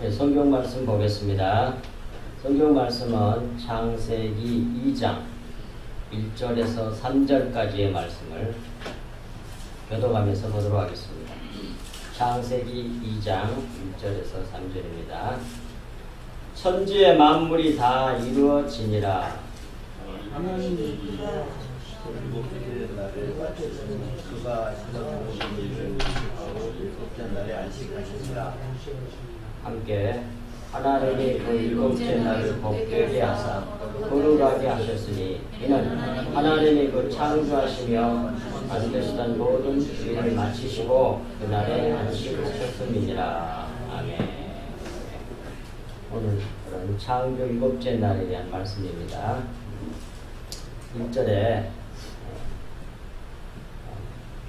네, 성경 말씀 보겠습니다. 성경 말씀은 창세기 2장 1절에서 3절까지의 말씀을 교독하면서 보도록 하겠습니다. 창세기 2장 1절에서 3절입니다. 천지의 만물이 다 이루어지니라. 하나님이 그가 일곱째 날에 안식하시니라. 함께 하나님이 그 일곱째 날을 복되게 하사 거룩하게 하셨으니 이는 하나님이 그 창조하시며 만드시던 모든 일을 마치시고 그날에 안식하셨음이니라. 아멘. 오늘은 창조 일곱째 날에 대한 말씀입니다. 1절에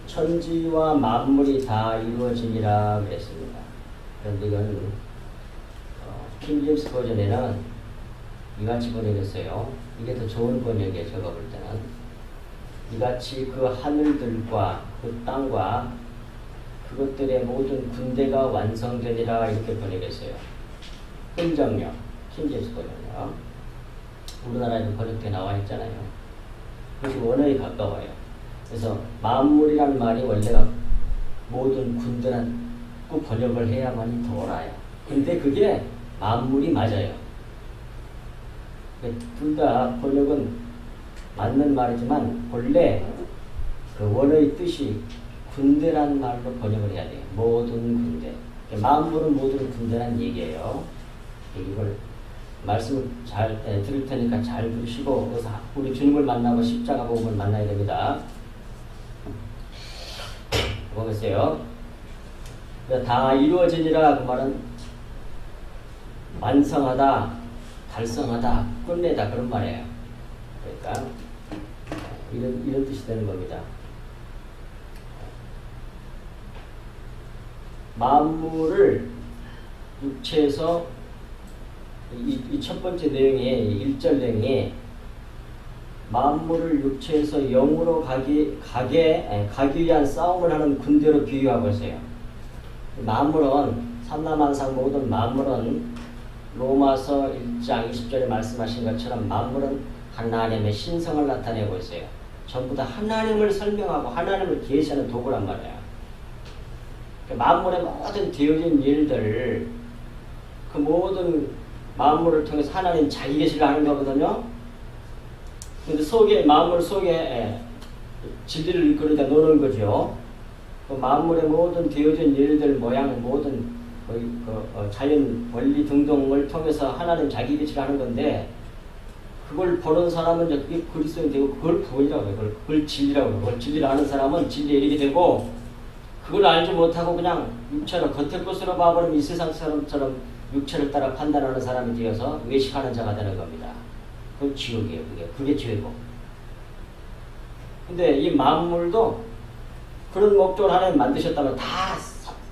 천지와 만물이 다 이루어지니라 그랬습니다. 그런데 이건 킹제임스 버전에는 이같이 번역했어요. 이게 더 좋은 번역이에요. 제가 볼 때는 이같이 그 하늘들과 그 땅과 그것들의 모든 군대가 완성되니라 이렇게 번역했어요. 흥정역 킹제임스 버전이요. 우리나라에도 번역돼 나와 있잖아요. 그래서 원어에 가까워요. 그래서 만물이란 말이 원래가 모든 군대란 꼭 번역을 해야만이 더 옳아요. 근데 그게 만물이 맞아요. 둘 다 번역은 맞는 말이지만 본래 그 원어의 뜻이 군대란 말로 번역을 해야 돼요. 모든 군대. 만물은 모든 군대란 얘기예요. 이걸 말씀을 잘 들을 테니까 잘 들으시고 그래서 우리 주님을 만나고 십자가 복음을 만나야 됩니다. 보겠어요. 다 이루어지니라 그 말은 완성하다, 달성하다, 끝내다 그런 말이에요. 그러니까 이런 뜻이 되는 겁니다. 만물을 육체에서 이 첫 번째 내용에 1절 내용에 만물을 육체에서 영으로 가기 위한 싸움을 하는 군대로 비유하고 있어요. 만물은 삼라만상 모든 만물은 로마서 1장 20절에 말씀하신 것처럼 만물은 하나님의 신성을 나타내고 있어요. 전부 다 하나님을 설명하고 하나님을 계시하는 도구란 말이에요. 만물의 모든 되어진 일들 그 모든 만물을 통해서 하나님 자기 계시를 하는 거거든요. 근데 만물 속에 진리를 이끌어다 놓는 거죠. 그 만물의 모든 되어진 일들 모양 모든 자연 원리 등등을 통해서 하나님 자기 계시를 하는 건데 그걸 보는 사람은 그게 그리스도인 되고 그걸 구원이라고 해요. 그걸 진리라고 해요. 그걸 진리를 아는 사람은 진리에 이르게 되고 그걸 알지 못하고 그냥 육체로 겉의 것으로 봐버리면 이 세상 사람처럼 육체를 따라 판단하는 사람이 되어서 외식하는 자가 되는 겁니다. 그건 지옥이에요. 그게 죄고. 근데 이 만물도 그런 목적으로 하나님 만드셨다면 다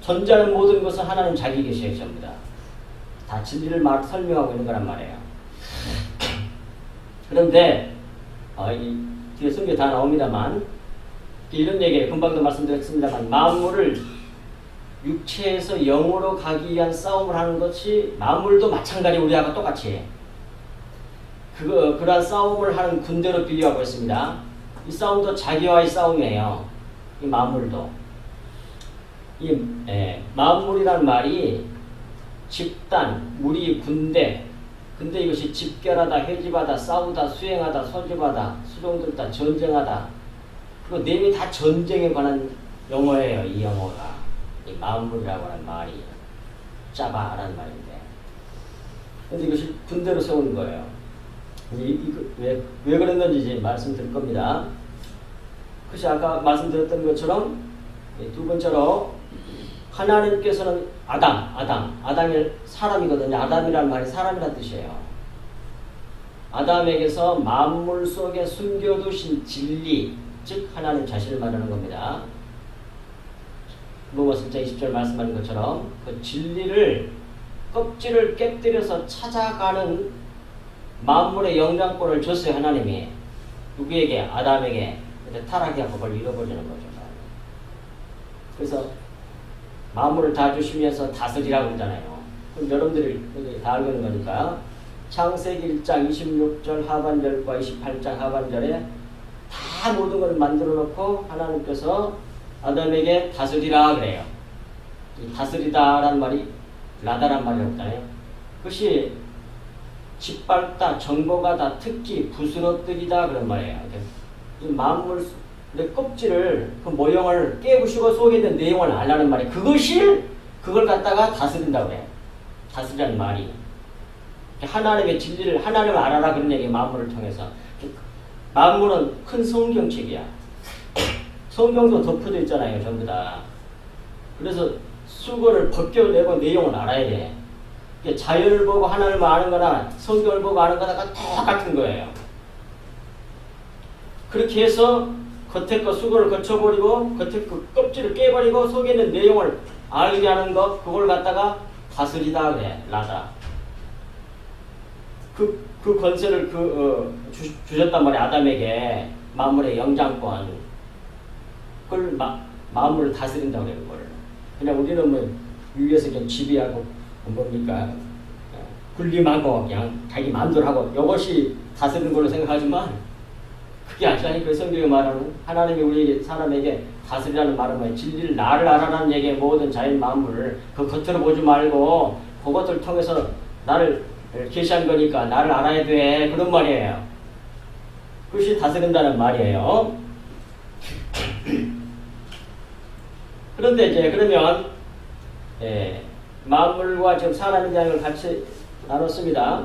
존재하는 모든 것은 하나님 자기 계시의 겁니다. 다 진리를 설명하고 있는 거란 말이에요. 그런데 이 뒤에 성경에 다 나옵니다만 이런 얘기예요. 금방도 말씀드렸습니다만 만물을 육체에서 영으로 가기 위한 싸움을 하는 것이 만물도 마찬가지 우리하고 똑같이 그러한 싸움을 하는 군대로 비유하고 있습니다. 이 싸움도 자기와의 싸움이에요. 이 만물도 만물이란 말이 집단, 무리, 군대 근데 이것이 집결하다, 회집하다, 싸우다, 수행하다, 소집하다, 수종들다, 전쟁하다 그리고 내용이 다 전쟁에 관한 용어예요. 이 용어가 이 만물이라고 하는 말이 짜바라는 말인데 근데 이것이 군대로 세우는 거예요. 왜 그랬는지 이제 말씀드릴 겁니다. 그것이 아까 말씀드렸던 것처럼 두 번째로 하나님께서는 아담이 사람이거든요. 아담이라는 말이 사람이라는 뜻이에요. 아담에게서 만물 속에 숨겨두신 진리 즉 하나님 자신을 말하는 겁니다. 로마서 1장 20절 말씀하는 것처럼 그 진리를 껍질을 깨뜨려서 찾아가는 만물의 영장권을 줬어요. 하나님이 누구에게? 아담에게. 근데 타락해서 그걸 잃어버리는 거죠. 그래서 만물을 다 주시면서 다스리라고 그러잖아요. 그럼 여러분들이 다 알고 있는 거니까 창세기 1장 26절 하반절과 28장 하반절에 다 모든 걸 만들어 놓고 하나님께서 아담에게 다스리라 그래요. 이 다스리다라는 말이 라다란 말이라고 하잖아요. 그것이 짓밟다, 정복하다, 특기, 부스러뜨리다 그런 말이에요. 이 만물의 껍질을 그 모형을 깨부시고 속에 있는 내용을 알라는 말이에요. 그걸 갖다가 다스린다고 해요. 다스리라는 말이. 하나님의 진리를 하나님을 알아라 그런 얘기예요. 만물을 통해서. 만물은 큰 성경책이야. 성경도 덮어져 있잖아요. 전부 다. 그래서 수건을 벗겨내고 내용을 알아야 돼. 자연을 보고 하나님을 아는 거나 성경을 보고 아는 거나 똑같은 거예요. 그렇게 해서 겉에 거 수건을 거쳐버리고 겉에 그 껍질을 깨버리고 속에 있는 내용을 알게 하는 것, 그걸 갖다가 다스리다 그래. 라다. 그 권세를 주셨단 말이야. 아담에게 만물의 영장권. 그걸 만물을 다스린다고 그래요. 그걸. 그냥 우리는 뭐 위에서 그냥 지배하고 뭡니까 군림하고 그냥 자기 마음대로 하고 이것이 다스리는 걸로 생각하지만 그게 아니라니. 그 성경이 말하는 하나님이 우리 사람에게 다스리라는 말은 뭐예요? 진리를 나를 알아라는 얘기에 모든 자연 만물을 그 겉으로 보지 말고 그것들 통해서 나를 계시한 거니까 나를 알아야 돼 그런 말이에요. 그것이 다스린다는 말이에요. 그런데 이제 그러면 만물과 지금 사람에 대한 걸 같이 나눴습니다.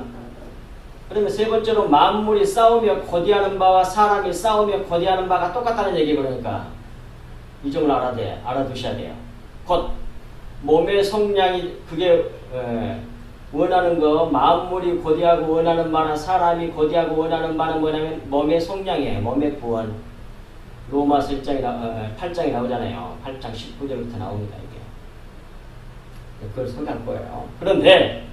그러면 세 번째로 만물이 싸우며 고대하는 바와 사람이 싸우며 고대하는 바가 똑같다는 얘기. 그러니까 이 점을 알아두셔야 돼요. 곧 몸의 성량이 그게 원하는 거, 만물이 고대하고 원하는 바나 사람이 고대하고 원하는 바는 뭐냐면 몸의 성량이에요. 몸의 구원. 로마서 8장에 나오잖아요. 8장 19절부터 나옵니다. 이게. 그걸 생각할 거예요. 그런데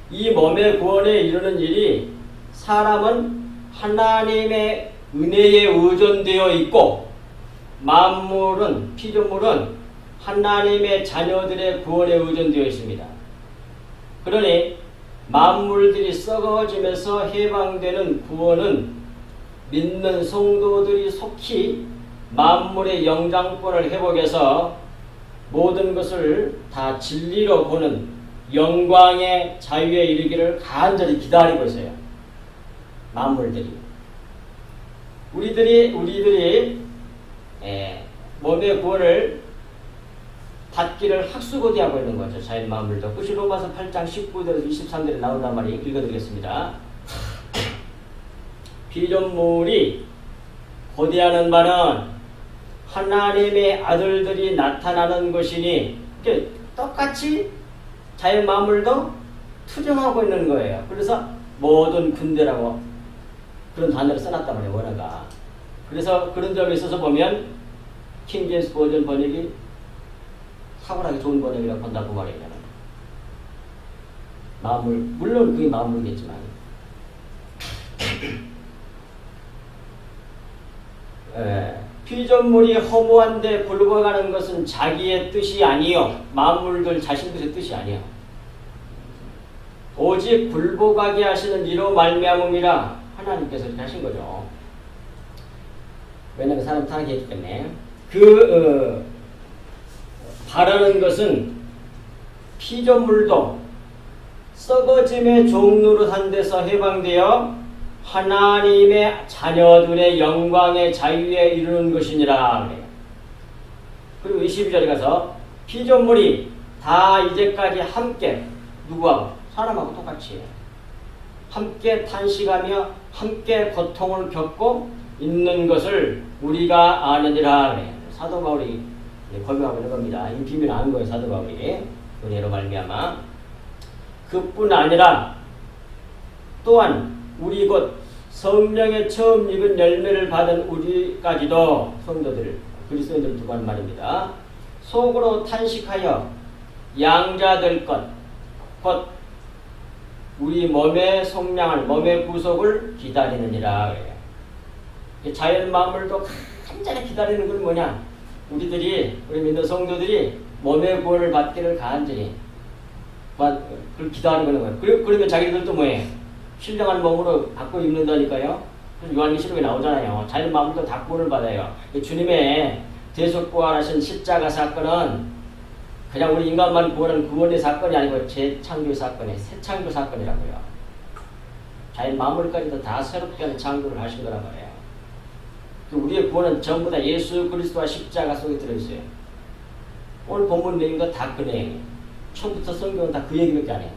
이 몸의 구원에 이르는 일이 사람은 하나님의 은혜에 의존되어 있고 만물은, 피조물은 하나님의 자녀들의 구원에 의존되어 있습니다. 그러니 만물들이 썩어지면서 해방되는 구원은 믿는 성도들이 속히 만물의 영장권을 회복해서 모든 것을 다 진리로 보는 영광의 자유에 이르기를 간절히 기다리고 있어요. 만물들이. 우리들이 몸의 구원을 받기를 학수고대하고 있는 거죠. 자연 만물도. 그것이 로마서 8장 19절에서 23절에 나온단 말이 읽어드리겠습니다. 피조물이 고대하는 바는 하나님의 아들들이 나타나는 것이니 똑같이 자연 만물도 투정하고 있는 거예요. 그래서 모든 군대라고 그런 단어를 써놨단 말이에요. 원어가. 그래서 그런 점에 있어서 보면 킹제임스 버전 번역이 탁월하게 좋은 번역이라고 본다고 말이에요. 만물, 물론 그게 만물이겠지만 피조물이 허무한데 굴러가는 것은 자기의 뜻이 아니요 만물들 자신들의 뜻이 아니요 오직 굴복하게 하시는 이로 말미암음이라 하나님께서 이렇게 하신 거죠. 왜냐하면 사람 타락했기 때문에 바라는 것은 피조물도 썩어짐의 종노릇한 데서 해방되어 하나님의 자녀들의 영광의 자유에 이르는 것이니라. 그리고 22절에 가서 피조물이 다 이제까지 함께 누구하고? 사람하고 똑같이 함께 탄식하며 함께 고통을 겪고 있는 것을 우리가 아느니라. 사도 바울이 권면하고 있는 겁니다. 이 비밀을 아는 거예요. 사도 바울이. 은혜로 말미암아. 그뿐 아니라 또한 우리 곧 성령의 처음 입은 열매를 받은 우리까지도 성도들, 그리스도인들 두고 하는 말입니다. 속으로 탄식하여 양자될 것, 곧 우리 몸의 속량을, 몸의 구속을 기다리느니라. 자연 만물도 간절히 기다리는 건 뭐냐? 우리 믿는 성도들이 몸의 구원을 받기를 간절히 그걸 기도하는 거예요. 그러면 자기들도 뭐예요? 신령한 몸으로 바꿔 입는다니까요. 요한계시록에 나오잖아요. 자기 마음도 다 구원을 받아요. 주님의 대속부활하신 십자가 사건은 그냥 우리 인간만 구원하는 구원의 사건이 아니고 재창조 사건의 새창조 사건이라고요. 자기 마음을까지도 다 새롭게 하는 창조를 하신 거란 말이에요. 우리의 구원은 전부 다 예수 그리스도와 십자가 속에 들어있어요. 오늘 본문 내용도 다 그 내용이에요. 처음부터 성경은 다 그 얘기밖에 안 해요.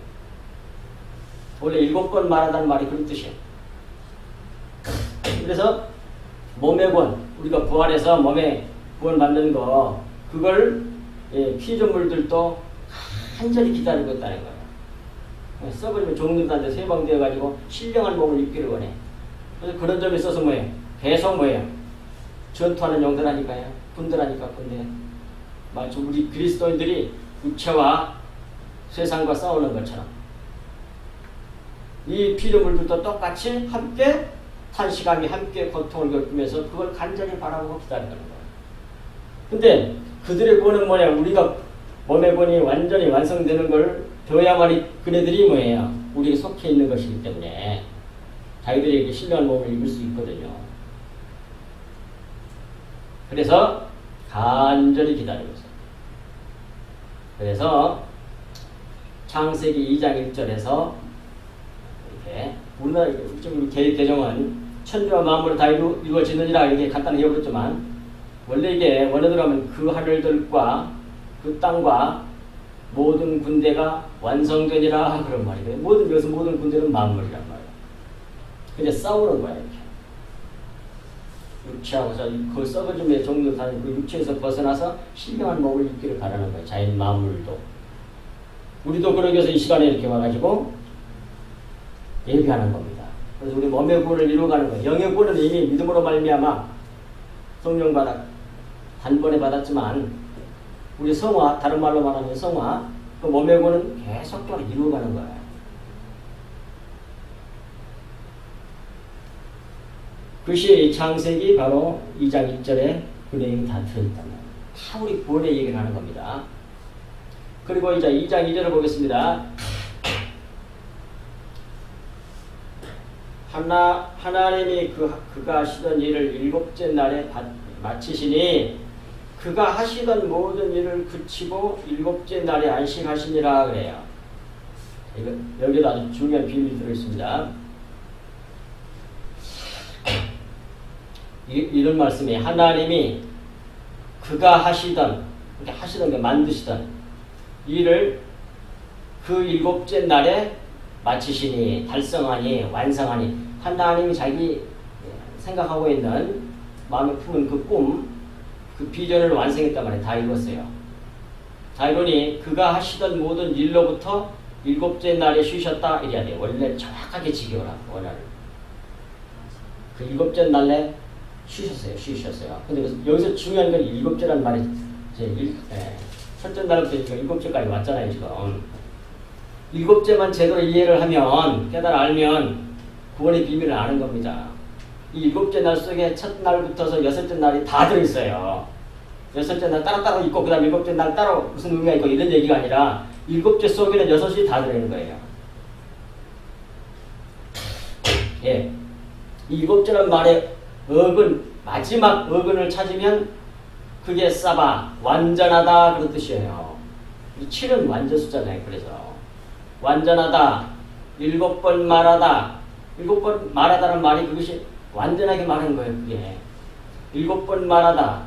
원래 7번 말하다는 말이 그런 뜻이에요. 그래서 몸의 구원, 우리가 부활해서 몸에 구원 받는 거, 그걸 피조물들도 간절히 기다리고 있다는 거예요. 썩어지면 종류도 안 돼서 해방되어가지고 신령한 몸을 입기를 원해. 그래서 그런 점에 있어서 뭐예요? 계속 뭐예요? 전투하는 용도라니까요. 군대라니까 군대. 마치 우리 그리스도인들이 육체와 세상과 싸우는 것처럼 이 피조물들도 똑같이 함께 탄식하며 함께 고통을 겪으면서 그걸 간절히 바라보고 기다리는 거예요. 근데 그들의 구원은 뭐냐? 우리가 몸의 구원이 완전히 완성되는 걸 되어야만이 그네들이 뭐예요? 우리에게 속해 있는 것이기 때문에 자기들에게 신령한 몸을 입을 수 있거든요. 그래서 간절히 기다리고 있어요. 그래서 창세기 2장 1절에서 이렇게 우리나라 지금 개정은 천지와 만물을 다 이루어지느니라 이렇게 간단히 이어버렸지만 원래 이게 원어대로 하면 그 하늘들과 그 땅과 모든 군대가 완성되니라 그런 말이에요. 여기서 모든 군대는 만물이란 말이에요. 근데 싸우는 거야 이렇게. 육체하고서 그 썩어짐의 종류 다닌 그 육체에서 벗어나서 신령한 몸을 입기를 바라는 거예요. 자연 만물도. 우리도 그러기 위해서 이 시간에 이렇게 와가지고 예비하는 겁니다. 그래서 우리 몸의 구원을 이루어가는 거예요. 영의 구원은 이미 믿음으로 말미암아 성령 단번에 받았지만 우리 성화, 다른 말로 말하면 성화, 그 몸의 구원은 계속적으로 이루어가는 거예요. 그것이 창세기 바로 2장 1절에 그 내용이 다 들어있단 말이에요. 다 우리 구원의 얘기를 하는 겁니다. 그리고 이제 2장 2절을 보겠습니다. 하나님이 그가 하시던 일을 일곱째 날에 마치시니 그가 하시던 모든 일을 그치고 일곱째 날에 안식하시니라 그래요. 여기도 아주 중요한 비밀이 들어있습니다. 이런 말씀이 하나님이 그가 하시던 게 만드시던 일을 그 일곱째 날에 마치시니 달성하니 완성하니 하나님이 자기 생각하고 있는 마음에 품은 그 꿈, 그 비전을 완성했단 말이에요. 다 이뤘어요. 자 이러니 그가 하시던 모든 일로부터 일곱째 날에 쉬셨다 이래야 돼요. 원래 정확하게 지켜라 원어를. 그 일곱째 날에 쉬셨어요. 근데 여기서 중요한 건 일곱째란 말이 첫째 날부터 일곱째까지 왔잖아요 지금. 일곱째만 제대로 이해를 하면 깨달아 알면 구원의 비밀을 아는 겁니다. 이 일곱째 날 속에 첫 날부터서 여섯째 날이 다 들어있어요. 여섯째 날 따로 있고 그 다음 일곱째 날 따로 무슨 의미가 있고 이런 얘기가 아니라 일곱째 속에는 여섯이 다 들어있는 거예요. 예. 이 일곱째란 말의 어근, 마지막 어근을 찾으면 그게 사바, 완전하다 그런 뜻이에요. 7은 완전 숫자잖아요. 그래서 완전하다, 7번 말하다, 7번 말하다는 말이 그것이 완전하게 말하는 거예요. 그게 7번 말하다,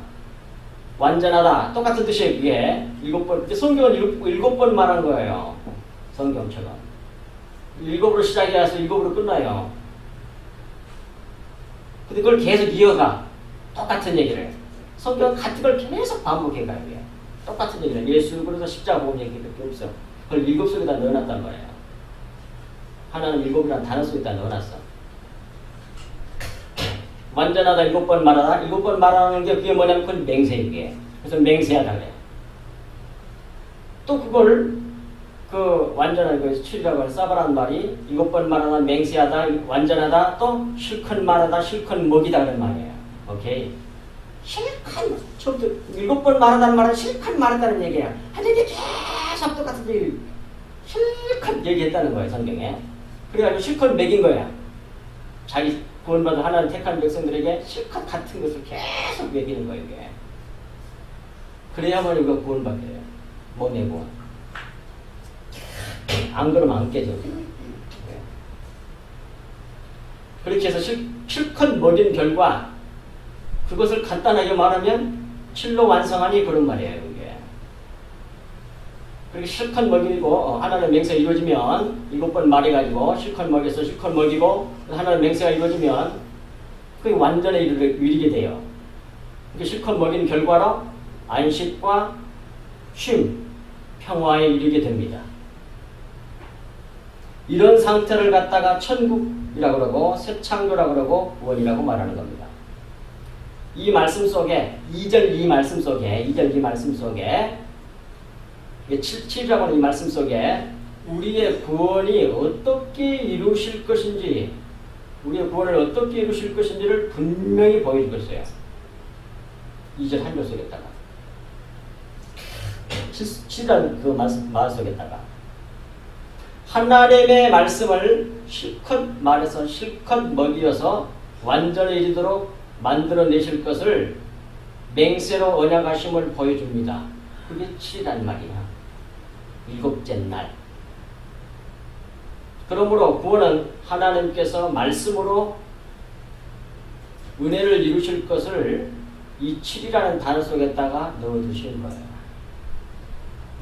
완전하다 똑같은 뜻이에요. 그게 7번. 성경은 7번 말한 거예요. 성경처럼 7으로 시작해서 7으로 끝나요. 근데 그걸 계속 이어가. 똑같은 얘기를. 성경은 같은 걸 계속 반복해가요. 똑같은 얘기를. 예수 그래서 십자가 보험 얘기밖에 없어. 그걸 7 속에다 넣어놨단 말이에요. 하나는 7이라는 단어 속에다 넣어놨어. 완전하다 7번 말하다. 7번 말하는 게 그게 뭐냐면 그건 맹세이게. 그래서 맹세하다 그래요. 또 그걸 그 완전한 그 7이라고 하는 사바라는 말이 7번 말하다 맹세하다 완전하다 또 실컷 말하다 실컷 먹이다 그런 말이에요. 오케이. 실컷 처음부터 7번 말하다는 말은 실컷 말한다는 얘기야. 하여튼 이게 계속 똑같은 얘기를 실컷 얘기했다는 거예요, 성경에. 그래가지고 실컷 먹인 거야. 자기 구원받은 하나님 택한 백성들에게 실컷 같은 것을 계속 먹이는 거예요, 이게. 그래야만 이거 구원받게 돼요. 몸의 구원. 안 그러면 안 깨져. 그렇게 해서 실컷 먹인 결과 그것을 간단하게 말하면 실로 완성하니 그런 말이에요, 이게. 그렇게 실컷 먹이고 하나님의 맹세가 이루어지면 7번 말해가지고 실컷 먹여서 실컷 먹이고 하나님의 맹세가 이루어지면 그게 완전에 이르게 돼요. 그렇게 실컷 먹인 결과로 안식과 쉼, 평화에 이르게 됩니다. 이런 상태를 갖다가 천국이라고 그러고 새 창조라고 그러고 구원이라고 말하는 겁니다. 이 말씀 속에 2절 이 말씀 속에 7이라고 하는 이 말씀 속에 우리의 구원이 어떻게 이루실 것인지 우리의 구원을 어떻게 이루실 것인지를 분명히 보여주고 있어요. 2절 한 절 속에다가 7이라는 그 말 속에다가 하나님의 말씀을 실컷 말해서 실컷 먹이어서 완전에 이르도록 만들어내실 것을 맹세로 언약하심을 보여줍니다. 그게 7이란 말이야. 7째 날. 그러므로 구원은 하나님께서 말씀으로 은혜를 이루실 것을 이 7이라는 단어 속에다가 넣어두시는 거예요.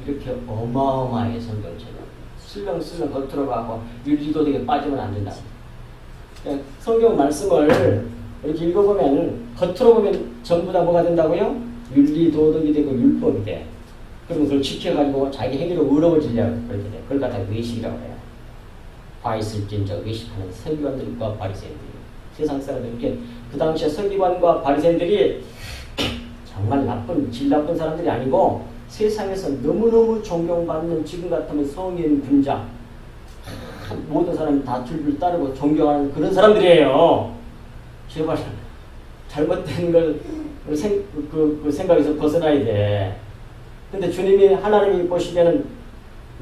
이렇게 어마어마하게 성경처럼 슬렁슬렁 겉으로 가고 윤리도덕에 빠지면 안 된다. 성경 말씀을 이렇게 읽어보면 겉으로 보면 전부 다 뭐가 된다고요? 윤리도덕이 되고 율법이 돼. 그러면 그걸 지켜가지고 자기 행위로 의로워지려고 그렇게 돼. 그걸 갖다가 의식이라고 해요. 화 있을진저 의식하는 서기관들과 바리새인들이. 세상 사람들 이렇게 그 당시에 서기관과 바리새인들이 정말 질 나쁜 사람들이 아니고 세상에서 너무너무 존경받는 지금 같으면 성인 군자 모든 사람이 다 줄줄 따르고 존경하는 그런 사람들이에요. 제발 잘못된 걸 그 생각에서 벗어나야 돼. 근데 주님이 하나님이 보시기에는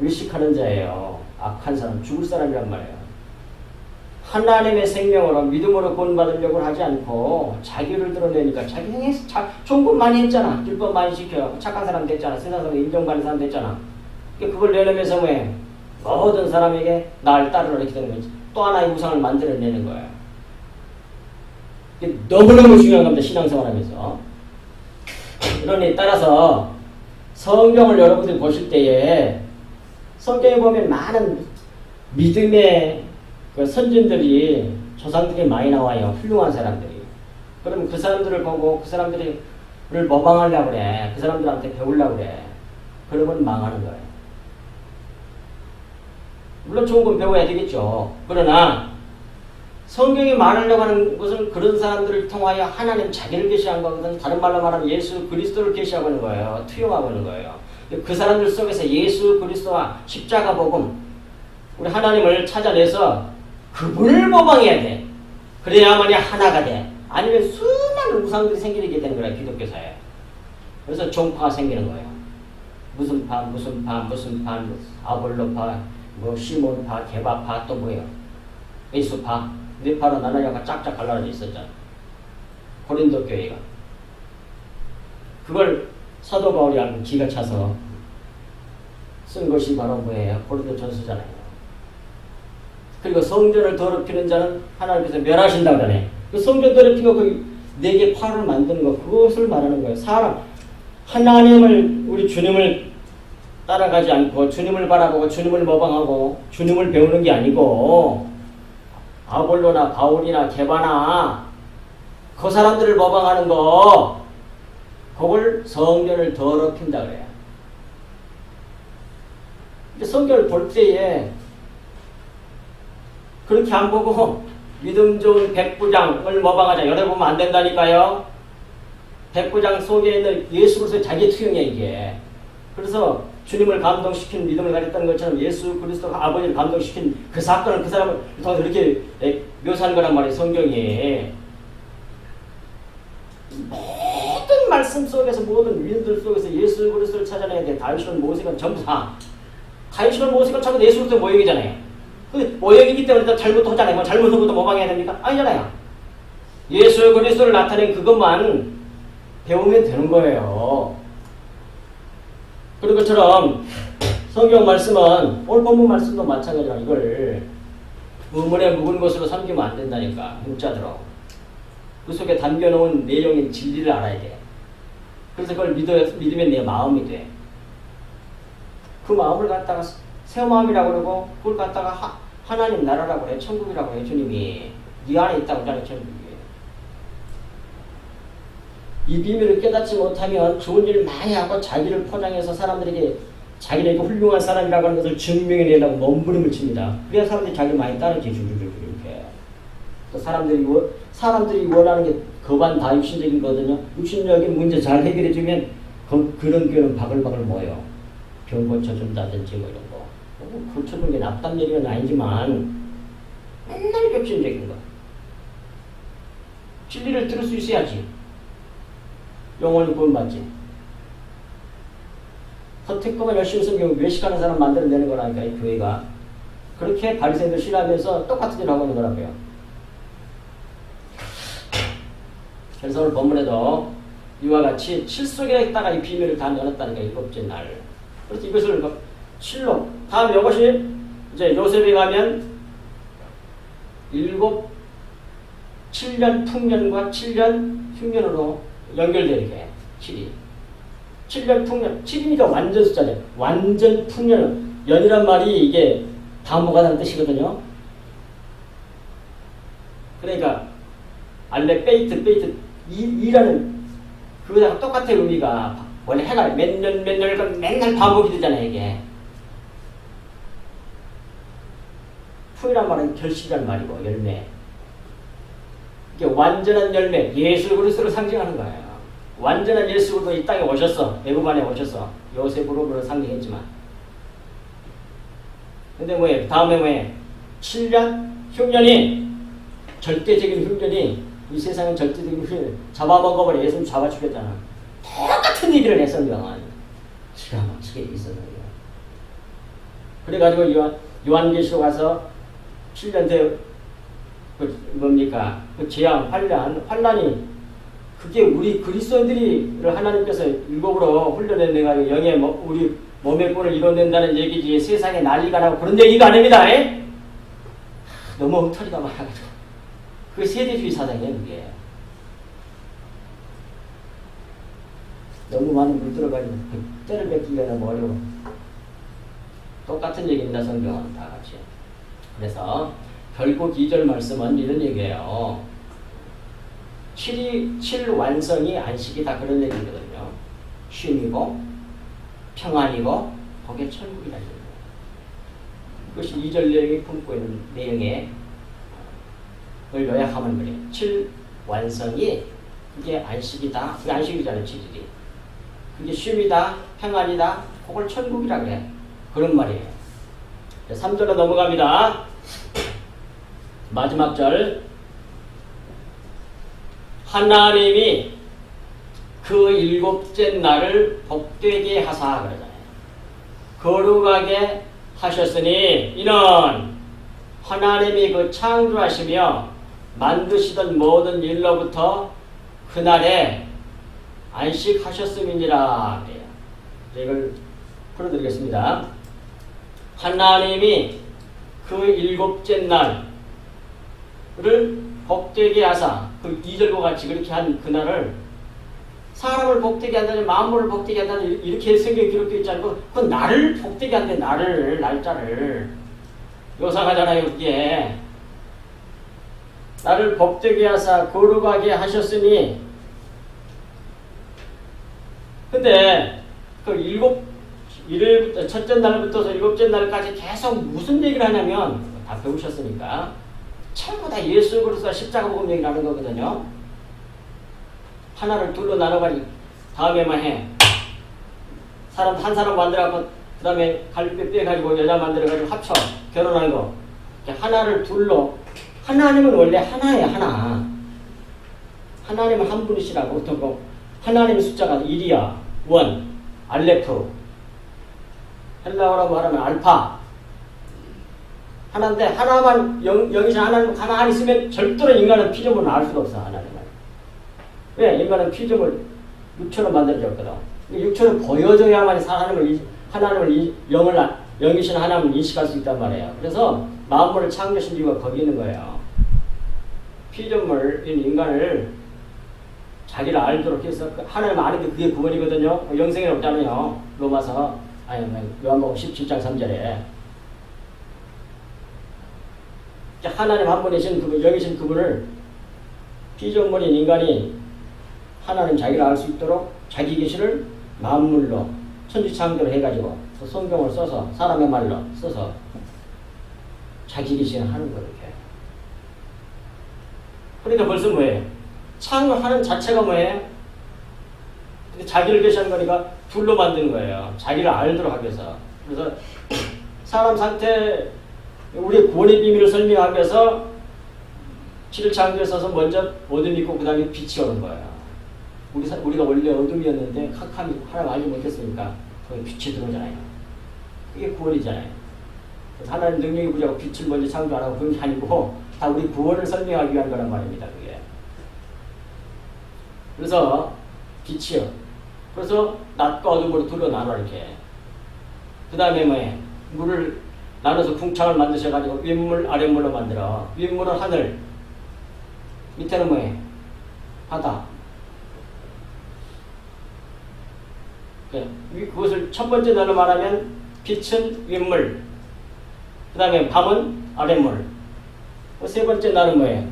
의식하는 자예요. 악한 사람, 죽을 사람이란 말이에요. 하나님의 생명으로 믿음으로 구원받으려고 하지 않고 자기를 드러내니까 자기 행해서 좋은 것 많이 했잖아. 율법 많이 지켜. 착한 사람 됐잖아. 세상 사람 인정받는 사람 됐잖아. 그걸 내려면서 왜 모든 사람에게 날 따르라 이렇게 되는 거지. 또 하나의 우상을 만들어내는 거야. 이게 너무너무 중요한 겁니다. 신앙생활하면서. 그러니 따라서 성경을 여러분들이 보실 때에 성경에 보면 많은 믿음의 그 선진들이 조상들이 많이 나와요. 훌륭한 사람들이. 그러면 그 사람들을 보고 그 사람들을 모방하려고 그래. 그 사람들한테 배우려고 그래. 그러면 망하는 거예요. 물론 좋은 건 배워야 되겠죠. 그러나 성경이 말하려고 하는 것은 그런 사람들을 통하여 하나님 자기를 계시한 거거든. 다른 말로 말하면 예수 그리스도를 계시하고 있는 거예요. 투영하고 있는 거예요. 그 사람들 속에서 예수 그리스도와 십자가 복음 우리 하나님을 찾아내서 그분을 모방해야 돼. 그래야만이 하나가 돼. 아니면 수많은 우상들이 생기게 되는 거야. 기독교사에. 그래서 종파가 생기는 거예요. 무슨 파, 아볼로파, 뭐 시몬파, 게바파 또 뭐예요. 예수파. 네 파로 나눠가 짝짝 갈라져 있었잖아. 고린도 교회가. 그걸 사도 바울이 알고 기가 차서 쓴 것이 바로 뭐예요? 고린도 전서잖아요. 그리고 성전을 더럽히는 자는 하나님께서 멸하신다고 하네. 그 성전 더럽히고 그 네개 파를 만드는 거 그것을 말하는 거예요. 사람 하나님을 우리 주님을 따라가지 않고 주님을 바라보고 주님을 모방하고 주님을 배우는 게 아니고 아볼로나 바울이나 게바나 그 사람들을 모방하는 거 그걸 성전을 더럽힌다 그래요. 성경을 볼 때에 그렇게 안 보고 믿음 좋은 백부장을 모방하자. 열애 보면 안 된다니까요. 백부장 속에 있는 예수 그리스도의 자기 투영이야 이게. 그래서 주님을 감동시킨 믿음을 가졌다는 것처럼 예수 그리스도가 아버지를 감동시킨 그 사건을 그 사람을 통해서 이렇게 묘사한 거란 말이에요. 성경이. 모든 말씀 속에서 모든 위인들 속에서 예수 그리스도를 찾아내야 돼. 다윗은 모세가 전부 다 다윗처럼 모습을 자꾸 예수로부터 모형이잖아요. 그 모형이기 때문에 잘못하잖아요. 뭐 잘못한 것도 모방해야 됩니까? 아니잖아요. 예수 그리스도를 나타낸 그것만 배우면 되는 거예요. 그런 것처럼 성경 말씀은 오늘 본문 말씀도 마찬가지라 이걸 의문에 묵은 것으로 삼기면 안 된다니까. 문자들어. 그 속에 담겨놓은 내용인 진리를 알아야 돼. 그래서 그걸 믿으면 내 마음이 돼. 그 마음을 갖다가 새 마음이라고 그러고 그걸 갖다가 하나님 나라라고 그래. 천국이라고 해. 주님이 네 안에 있다고 하잖아요. 천국이. 이 비밀을 깨닫지 못하면 좋은 일을 많이 하고 자기를 포장해서 사람들에게 자기네가 훌륭한 사람이라고 하는 것을 증명해내려고 몸부림을 칩니다. 그래야 사람들이 자기를 많이 따르지. 이렇게. 또 사람들이 원하는 게 거반 다 육신적인 거거든요. 육신적인 문제 잘 해결해주면 그런 교회는 바글바글 모여. 병 고쳐준다든지 뭐 이런 거. 고쳐준 게 나쁜 얘기는 아니지만 맨날 격신적인 거. 진리를 들을 수 있어야지. 영원히 구원받지. 겉에거만 열심히 섬기고 외식하는 사람 만들어내는 거라니까 이 교회가. 그렇게 바리새인들 싫어하면서 똑같은 일을 하고 있는 거라고요. 그래서 오늘 본문에도 이와 같이 칠 속에다가 이 비밀을 다 넣어놨다니까 일곱째 날. 그래서 이것을 칠로 다음 이것이 이제 요셉에 가면 7년 풍년과 7년 흉년으로 연결되어 이렇게 7이 7년 풍년 7이니까 완전 숫자죠. 완전 풍년 연이란 말이 이게 다모가다는 뜻이거든요. 그러니까 알레 베이트 이라는 그거랑 똑같은 의미가 원래 해가 몇 년 맨날 반복이 되잖아요. 이게 풍이란 말은 결실이란 말이고 열매. 이게 완전한 열매, 예수 그리스도를 상징하는 거예요. 완전한 예수 그리스도 이 땅에 오셨어. 애굽안에 오셨어. 요셉으로 그걸 상징했지만. 근데 뭐예요? 다음에 뭐예요? 7년 흉년이 절대적인 흉년이 이 세상은 절대적인 흉년 잡아먹어버려. 예수님 잡아 죽였잖아. 똑같은 얘기를 했었는데 기가 막히게 있었어요. 그래가지고 요한계시록 가서 7년 대 뭡니까? 그 재앙, 환란이 그게 우리 그리스도인들이 하나님께서 율법으로 훈련해내가지고 영의 우리 몸의 꼴을 이뤄낸다는 얘기지 세상에 난리가 나고 그런 얘기가 아닙니다. 너무 엉터리가 많아가지고 그 세대주의 사상이에요. 그게 너무 많은 물 들어가지고 때를 뱉기가 너무 어려워. 똑같은 얘기입니다. 성경은 다 같이. 그래서 결국 2절 말씀은 이런 얘기예요. 7 완성이 안식이다 그런 얘기거든요. 쉼이고 평안이고 거기에 천국이라는 얘기예요. 그것이 2절 내용이 품고 있는 내용에 을 요약하면 그래요. 7 완성이 그게 안식이다. 그게 안식이잖아요. 7일이. 그게 쉼이다. 평안이다. 그걸 천국이라 그래. 그런 말이에요. 3절로 넘어갑니다. 마지막 절. 하나님이 그 7째 날을 복되게 하사 그러잖아요. 거룩하게 하셨으니 이는 하나님이 그 창조하시며 만드시던 모든 일로부터 그날에 안식하셨음이니라. 이걸 풀어드리겠습니다. 하나님이 그 7째 날을 복되게 하사, 그 2절과 같이 그렇게 한 그날을 사람을 복되게 한다니 만물을 복되게 한다니 이렇게 성경에 기록되어 있지 않고 그 나를 복되게 한대. 날짜를 묘사하잖아요. 그게 나를 복되게 하사 거룩하게 하셨으니. 근데 그 1일부터 첫째 날부터서 7째 날까지 계속 무슨 얘기를 하냐면 다 배우셨으니까 전부 다 예수 그리스도가 십자가 복음 얘기를 하는 거거든요. 하나를 둘로 나눠가지고 다음에만 해. 한 사람 만들어갖고 그 다음에 갈비 빼가지고 여자 만들어가지고 합쳐 결혼하는 거. 하나를 둘로. 하나님은 원래 하나예요. 하나. 하나님은 한 분이시라고. 어떤 거. 하나님의 숫자가 1이야. 1. 알레프. 헬라어로 말하면 알파. 하나인데 하나만 영이신 하나님 가만히 있으면 절대로 인간은 피조물을 알 수가 없어. 하나님은. 왜? 인간은 피조물 육체로 만들어졌거든. 육체로 보여줘야만 하나님을 영이신 하나님을 인식할 수 있단 말이에요. 그래서 만물을 창조하신 이유가 거기 있는 거예요. 피조물인 인간을 자기를 알도록 해서 하나님 아는 게 그게 구원이거든요. 영생이 없잖아요. 로마서 요한복음 17장 3절에 하나님 한 분이신 그분, 영이신 그분을 피조물인 인간이 하나님 자기를 알 수 있도록 자기 계시를 만물로 천지창조를 해가지고 성경을 써서 사람의 말로 써서 자기 계시를 하는 거예요. 그러니까 벌써 뭐예요? 창조하는 자체가 뭐예요? 근데 자기를 계시하는 거니까 둘로 만드는 거예요. 자기를 알도록 하기 위해서. 그래서 사람 상태 우리의 구원의 비밀을 설명하기 위해서 7일 창조에 써서 먼저 어둠이 있고 그 다음에 빛이 오는 거예요. 우리가 원래 어둠이었는데 캄캄이 하나님 알지 못했으니까 거기 빛이 들어오잖아요. 그게 구원이잖아요. 하나님 능력이 부자고 빛을 먼저 창조하라고 그런 게 아니고 다 우리 구원을 설명하기 위한 거란 말입니다. 그게. 그래서 빛이요. 그래서 낮과 어둠으로 둘로 나눠 이렇게. 그 다음에 뭐예요? 물을 나눠서 궁창을 만드셔가지고 윗물, 아랫물로 만들어. 윗물은 하늘, 밑에는 뭐예요? 바다. 그것을 첫 번째 단어 말하면 빛은 윗물, 그 다음에 밤은 아랫물. 세 번째 단어는 뭐예요?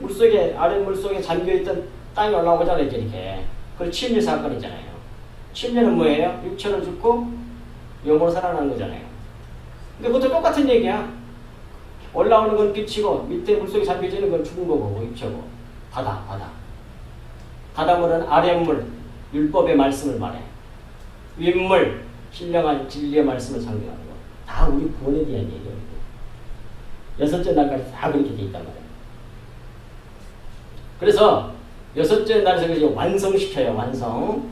물속에, 아랫물 속에 잠겨있던 땅이 올라오잖아요, 이렇게. 그걸 침례 사건이잖아요. 침례는 뭐예요? 육체로 죽고 영으로 살아나는 거잖아요. 근데 그것도 똑같은 얘기야. 올라오는 건 빛이고 밑에 물속에 잠겨지는 건 죽은 거고 육체고. 바다. 바닷물은 아랫물, 율법의 말씀을 말해. 윗물, 신령한 진리의 말씀을 상징하는 거. 다 우리 구원에 대한 얘기예요. 여섯째 날까지 다 그렇게 돼 있단 말이에요. 그래서 여섯째 날에서 그것이 완성시켜요. 완성.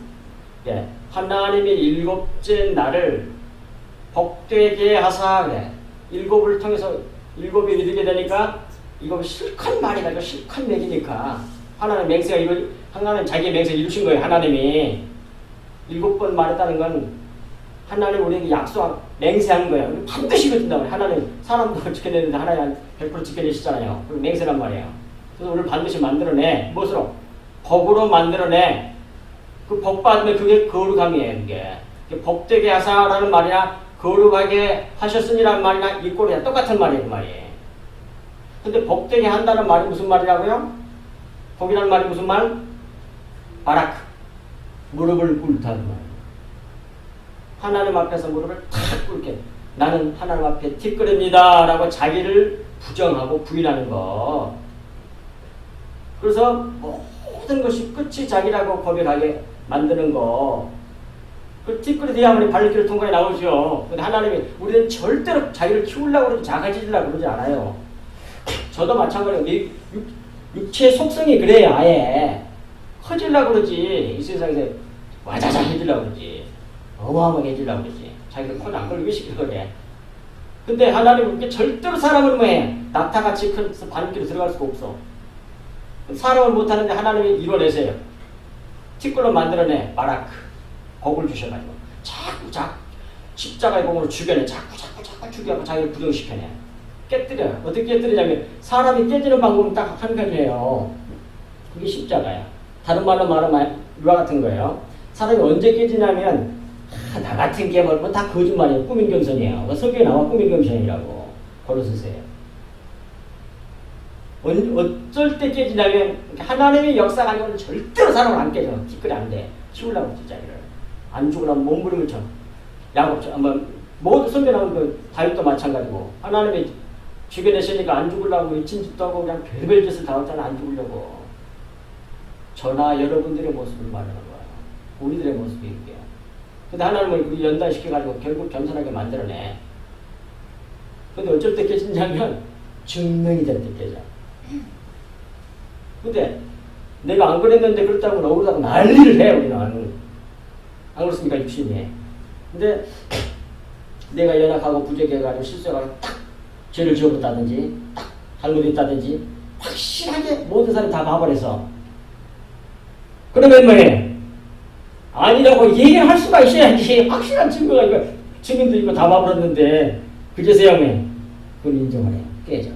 예. 하나님이 일곱째 날을 복되게 하사. 그래. 일곱을 통해서 일곱이 이르게 되니까 이거 실컷 말해가지고 실컷 매기니까 하나님 맹세가 하나님 자기의 맹세를 이루신 거예요. 하나님이 일곱 번 말했다는 건 하나님 우리에게 약속 맹세한 거예요. 반드시 이루어진다고 해요. 하나님 사람도 지켜내는데 하나님 100% 지켜내시잖아요. 그리고 맹세란 말이에요. 그래서 오늘 반드시 만들어내. 무엇으로? 복으로 만들어내. 그 복 받으면 그게 거룩함이에요. 그게 복되게 하사라는 말이나 거룩하게 하셨으니라는 말이나 이 꼴이야. 똑같은 말이에요. 그 말이에요. 근데 복되게 한다는 말이 무슨 말이라고요? 복이라는 말이 무슨 말? 바라크. 무릎을 꿇다는 말. 하나님 앞에서 무릎을 탁 꿇게. 나는 하나님 앞에 티끌입니다. 라고 자기를 부정하고 부인하는 거. 그래서 모든 것이 끝이 자기라고 고백하게 만드는 거. 그 티끌이 돼야만이 발길을 통과해 나오죠. 근데 하나님이 우리는 절대로 자기를 키우려고 그러지 작아지려고 그러지 않아요. 저도 마찬가지로 육체의 속성이 그래요. 아예 커지려고 그러지. 이 세상에서 와자자 해지려고 그러지. 어마어마하게 해지려고 그러지. 자기가 코를 안 걸리게 시키는 거래. 근데 하나님은 그게 절대로 사람을 뭐해? 낙타같이 큰 바늘길로 들어갈 수가 없어. 사람을 못하는데 하나님이 이뤄내세요. 티끌로 만들어내. 바라크. 복을 주셔가지고 자꾸 십자가의 복으로 죽여내. 자꾸 죽여갖고 자기를 부정시켜내. 깨뜨려. 어떻게 깨뜨리냐면 사람이 깨지는 방법은 딱 한 가지예요. 그게 십자가야. 다른 말로 말하면 이와 같은 거예요. 사람이 언제 깨지냐면 나 같은 개멀고 다 거짓말이에요. 꾸민 겸손이에요. 성경에 나와 꾸민 겸손이라고. 고로스서예요. 어쩔 때 깨지냐면 하나님의 역사가 아니고는 절대로 사람을 안 깨져. 티끌이 안 돼. 치우려고 진짜를. 안 죽으려면 몸부림을 쳐. 야곱처럼 모두 성경하고 그 다윗도 마찬가지고 하나님이 죽여내시니까 안 죽으려고 미친 짓도 하고 그냥 별별 짓을 다 했잖아. 안 죽으려고. 저나 여러분들의 모습을 말하는 거야. 우리들의 모습이 이게. 근데 하나님은 우리 연단시켜가지고 결국 겸손하게 만들어내. 근데 어쩔 때 깨지냐면 증명이 될 때 깨져. 근데 내가 안 그랬는데 그렇다고 억울하다고 난리를 해. 우리는 안 그렇습니까? 육신이. 근데 내가 연약하고 부족해가지고 실수해가지고 딱 죄를 지어버렸다든지 딱 잘못했다든지 확실하게 모든 사람이 다 봐버려서 그러면 뭐해? 아니라고 얘기를 할 수가 있어야지. 확실한 증거가 이거 증인도 있고 다 봐버렸는데 그제서야 그건 인정을 해요. 깨져.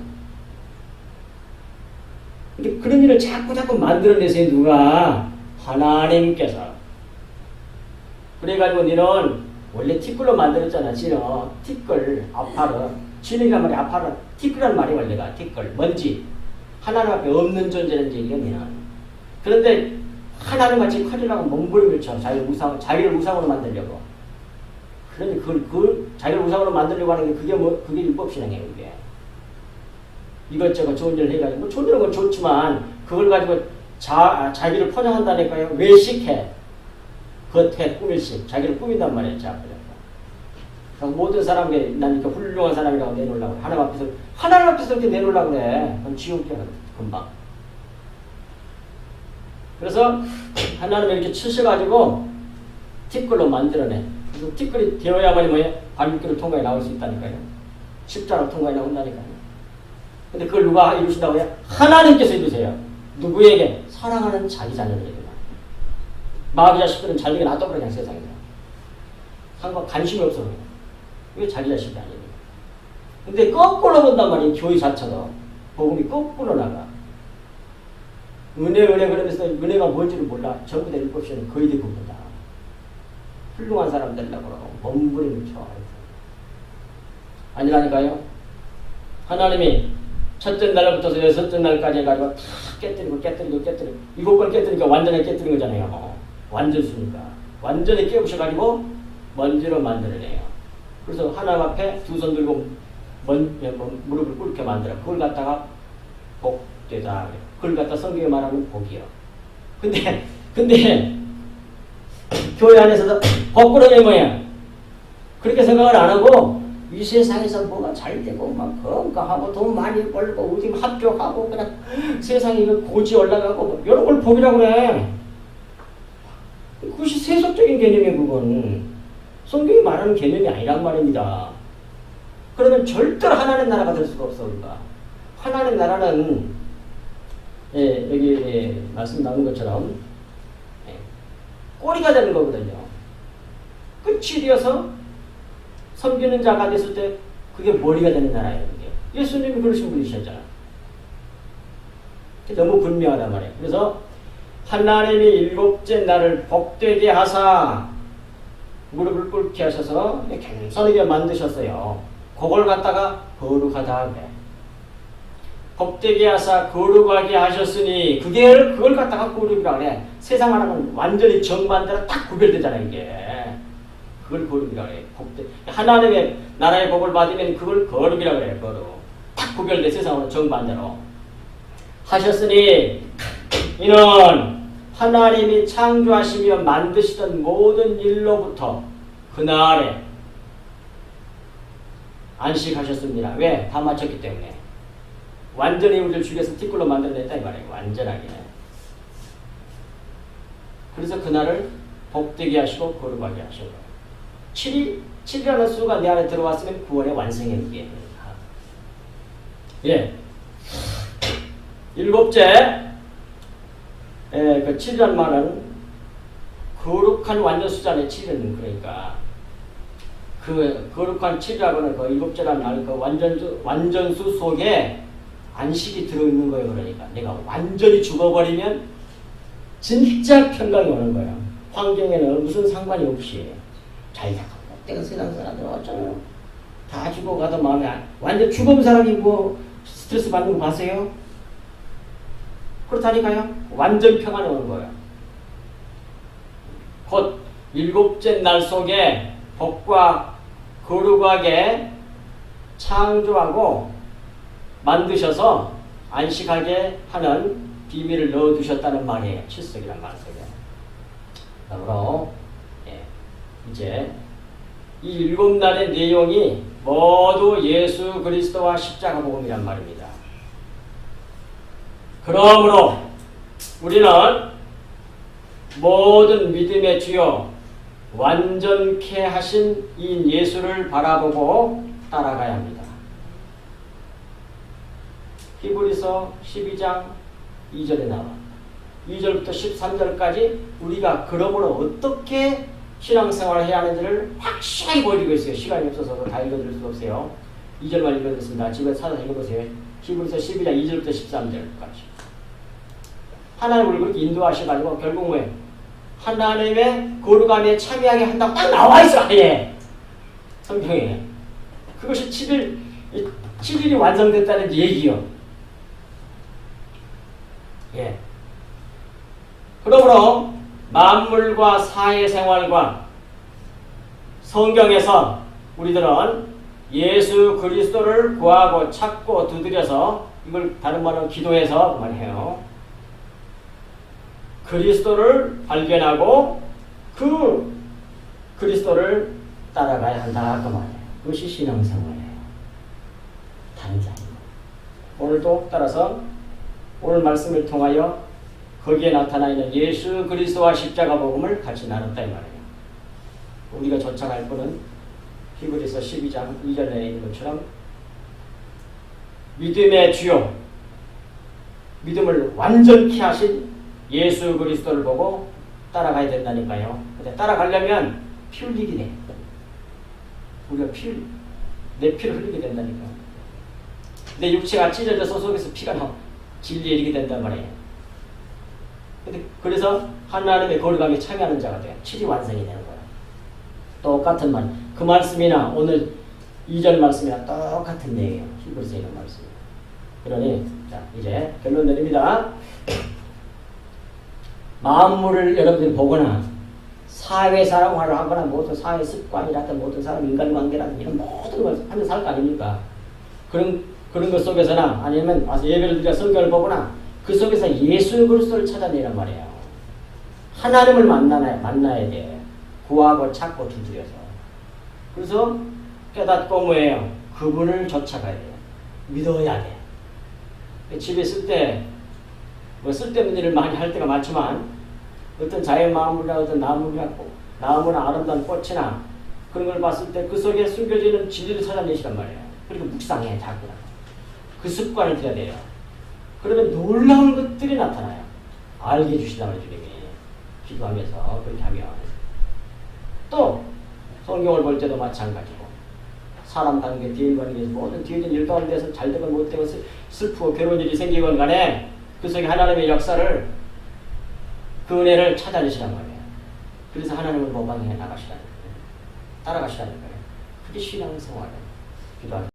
근데 그런 일을 자꾸 만들어내세요. 누가? 하나님께서. 그래가지고 너는 원래 티끌로 만들었잖아. 지는 티끌, 아파르. 지능이란 말이 아파르. 티끌이란 말이 원래가 티끌, 먼지. 하나님 앞에 없는 존재라는 얘기가 너는. 그런데 하나님같이 커리라고 몸부림을 쳐. 자기를 우상으로 만들려고. 그런데 그걸 자기를 우상으로 만들려고 하는 게 그게 율법신앙이에요. 그게. 이것저것 좋은 일을 해가지고 뭐 좋은 건 좋지만 그걸 가지고 자기를 포장한다니까요. 외식해. 겉에 꾸밀식. 자기를 꾸민단 말이에요. 그러니까 모든 사람에게 난 이렇게 훌륭한 사람이라고 내놓으려고 그래. 하나님 앞에서 이렇게 내놓으려고 그래. 그건 지옥이야. 금방. 그래서 하나님을 이렇게 치셔가지고 티끌로 만들어내. 그래서 티끌이 되어야만이 뭐예요? 발밑길을 통과해 나올 수 있다니까요. 십자가 통과해 나온다니까요. 근데 그걸 누가 이루신다고 해요? 하나님께서 이루세요. 누구에게? 사랑하는 자기 자녀들에게. 마귀 자식들은 자기가 놔둬버려 그냥 세상에서. 상관 관심이 없어. 왜 자기 자식이 아니에요? 근데 거꾸로 본단 말이에요. 교회 자체도. 복음이 거꾸로 나가. 은혜 그러면서 은혜가 뭔지를 몰라. 전부 다 율법시는 거의 대부분이다. 훌륭한 사람 되려고 몸부림을 쳐. 아니라니까요. 하나님이 첫째 날부터 여섯째 날까지 해가지고 다 깨뜨리고 7번 깨뜨리니까 완전히 깨뜨린 거잖아요. 완전수니까. 완전히 깨우셔가지고 먼지로 만들어내요. 그래서 하나님 앞에 두 손 들고 무릎을 꿇게 만들어. 그걸 갖다가 복되다. 그걸 갖다 성경에 말하면 복이요. 근데 교회 안에서도 복그러면 뭐야? 그렇게 생각을 안 하고 이 세상에서 뭐가 잘 되고 막 건강하고 돈 많이 벌고 어디 합격하고 그냥 세상에 고지 올라가고 뭐 이런 걸 복이라고 그래. 그것이 세속적인 개념이에요. 그건 성경이 말하는 개념이 아니란 말입니다. 그러면 절대로 하나님 나라가 될 수가 없어. 우리가 하나님 나라는 여기 말씀 나온 것처럼 꼬리가 되는 거거든요. 끝이 되어서 섬기는 자가 됐을 때 그게 머리가 되는 나라예요. 그게. 예수님이 그러신 분이셨잖아. 너무 분명하단 말이에요. 그래서 하나님이 일곱째 날을 복되게 하사 무릎을 꿇게 하셔서 겸손하게 만드셨어요. 그걸 갖다가 거룩하다 그래. 복되게 하사 거룩하게 하셨으니 그걸 갖다가 거룩이라 그래. 세상 하나는 완전히 정반대로 딱 구별되잖아 이게. 그걸 거룩이라 그래. 하나님의 나라의 복을 받으면 그걸 거룩이라 그래. 거룩. 딱 구별돼 세상으로 정반대로 하셨으니 이는 하나님이 창조하시며 만드시던 모든 일로부터 그날에 안식하셨습니다. 왜? 다 마쳤기 때문에. 완전히 우리를 죽여서 티끌로 만들어냈다 이 말이에요. 완전하게. 그래서 그날을 복되게 하시고 거룩하게 하시고 7이라는 수가 내 안에 들어왔으면 9월의 완성의 의미예요. 예. 일곱째 그 7이라는 말은 거룩한 완전수잖아요. 7은 그러니까 그 거룩한 7이라고는 그 일곱째라는 말 그 완전수 속에 안식이 들어있는 거예요. 그러니까 내가 완전히 죽어버리면 진짜 평강이 오는 거예요. 환경에는 무슨 상관이 없이 잘 살고 내가 세상 사람들 왔잖아요. 다 죽어가도 마음에 완전 죽은 사람이 뭐 스트레스 받는 거 봤어요? 그렇다니까요. 완전 평안이 오는 거예요. 곧 일곱째 날 속에 복과 거룩하게 창조하고 만드셔서 안식하게 하는 비밀을 넣어두셨다는 말이에요. 칠석이란 말 속에. 그러므로 이제 이 일곱 날의 내용이 모두 예수 그리스도와 십자가 복음이란 말입니다. 그러므로 우리는 모든 믿음의 주요 완전케 하신 이 예수를 바라보고 따라가야 합니다. 히브리서 12장 2절에 나와 2절부터 13절까지 우리가 그러므로 어떻게 신앙생활을 해야 하는지를 확실하게 보여주고 있어요. 시간이 없어서 다 읽어드릴 수 없어요. 2절만 읽어드렸습니다. 집에 찾아서 읽어보세요. 히브리서 12장 2절부터 13절까지. 하나님을 그렇게 인도하셔가지고 결국 뭐예요? 하나님의 거룩함에 참여하게 한다고 딱 나와있어. 아예 성경에. 그것이 7일이 완성됐다는 얘기요. 예. 그러므로 만물과 사회생활과 성경에서 우리들은 예수 그리스도를 구하고 찾고 두드려서, 이걸 다른 말로 기도해서 말해요. 그리스도를 발견하고 그 그리스도를 따라가야 한다 그 말이에요. 그것이 신앙생활이에요. 다른 게 아니고. 오늘도 따라서 오늘 말씀을 통하여 거기에 나타나 있는 예수 그리스도와 십자가 복음을 같이 나눴다 이 말이에요. 우리가 쫓아갈 분은 히브리서 12장 2절에 있는 것처럼 믿음의 주요, 믿음을 완전케 하신 예수 그리스도를 보고 따라가야 된다니까요. 근데 따라가려면 피 흘리게 돼. 우리가 내 피를 흘리게 된다니까. 내 육체가 찢어져서 속에서 피가 진리에 이르게 된단 말이에요. 근데 그래서 하나님의 거룩함에 참여하는 자가 돼요. 7이 완성이 되는 거예요. 똑같은 말. 그 말씀이나 오늘 2절 말씀이나 똑같은 내용이에요. 히브리서에 있는 말씀. 그러니 자 이제 결론 내립니다. 만물을 여러분들이 보거나 사회생활을 하거나 모든 사회 습관이라든 모든 사람 인간관계라든 이런 모든 걸 하면서 살 거 아닙니까? 그런 것 속에서나 아니면 와서 예배를 드려 성경을 보거나 그 속에서 예수 그리스도를 찾아내란 말이에요. 하나님을 만나야 돼. 구하고 찾고 두드려서. 그래서 깨닫고 뭐예요? 그분을 쫓아가야 돼요. 믿어야 돼. 집에 있을 때 뭐 쓸데없는 일을 많이 할 때가 많지만 어떤 자연만물이나 어떤 나무나 아름다운 꽃이나 그런 걸 봤을 때 그 속에 숨겨지는 진리를 찾아내시란 말이에요. 그리고 묵상해 자꾸. 그 습관을 들여야 돼요. 그러면 놀라운 것들이 나타나요. 알게 해주시단 말이에요. 주님이. 기도하면서 그렇게 하면. 또 성경을 볼 때도 마찬가지고 사람 관계, 대인 관계에서 모든 뒤에진 일 가운데서 잘 되건 못 되건 슬프고 괴로운 일이 생기건 간에 그 속에 하나님의 역사를 그 은혜를 찾아내시란 말이에요. 그래서 하나님을 모방해 나가시라는 거예요. 따라가시라는 거예요. 그게 신앙생활이에요. 기도하는